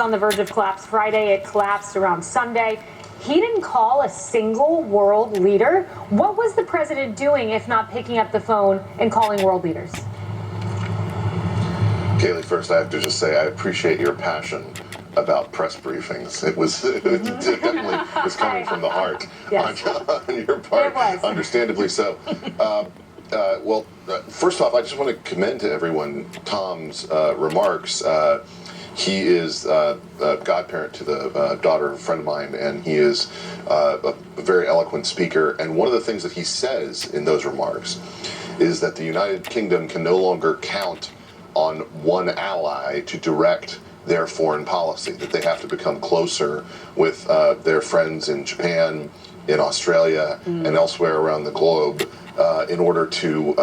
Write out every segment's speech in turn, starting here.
on the verge of collapse Friday. It collapsed around Sunday. He didn't call a single world leader. What was the president doing if not picking up the phone and calling world leaders? Kayleigh, first I have to just say I appreciate your passion about press briefings. It definitely was coming from the heart. Yes. on your part. It was. Understandably so. First off, I just want to commend to everyone Tom's remarks. He is a godparent to the daughter of a friend of mine, and he is a very eloquent speaker. And one of the things that he says in those remarks is that the United Kingdom can no longer count on one ally to direct their foreign policy, that they have to become closer with their friends in Japan, in Australia, and elsewhere around the globe in order to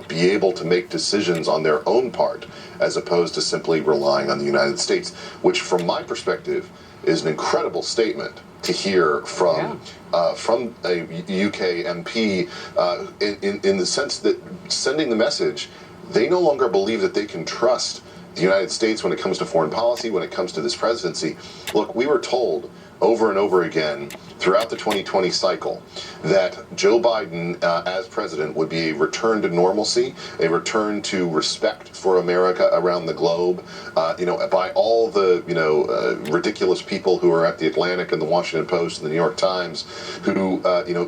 be able to make decisions on their own part, as opposed to simply relying on the United States, which from my perspective is an incredible statement to hear from a UK MP in the sense that sending the message, they no longer believe that they can trust the United States when it comes to foreign policy, when it comes to this presidency. Look, we were told over and over again throughout the 2020 cycle that Joe Biden as president would be a return to normalcy, a return to respect for America around the globe, by all the ridiculous people who are at the Atlantic and the Washington Post and the New York Times who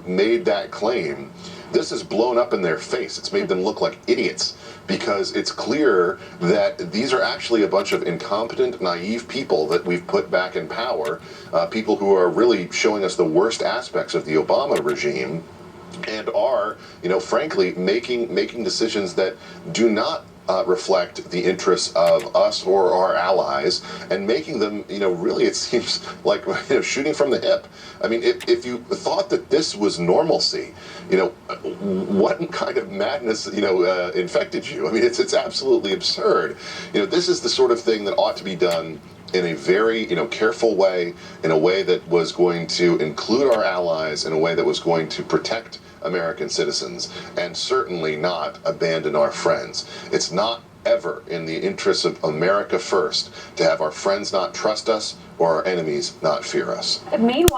made that claim. This has blown up in their face. It's made them look like idiots because it's clear that these are actually a bunch of incompetent, naive people that we've put back in power, people who are really showing us the worst aspects of the Obama regime and are, frankly, making decisions that do not reflect the interests of us or our allies, and making them, really, it seems like shooting from the hip. I mean, if you thought that this was normalcy, what kind of madness, infected you? I mean, it's absolutely absurd. This is the sort of thing that ought to be done in a very, careful way, in a way that was going to include our allies, in a way that was going to protect American citizens, and certainly not abandon our friends. It's not ever in the interests of America first to have our friends not trust us or our enemies not fear us. Meanwhile,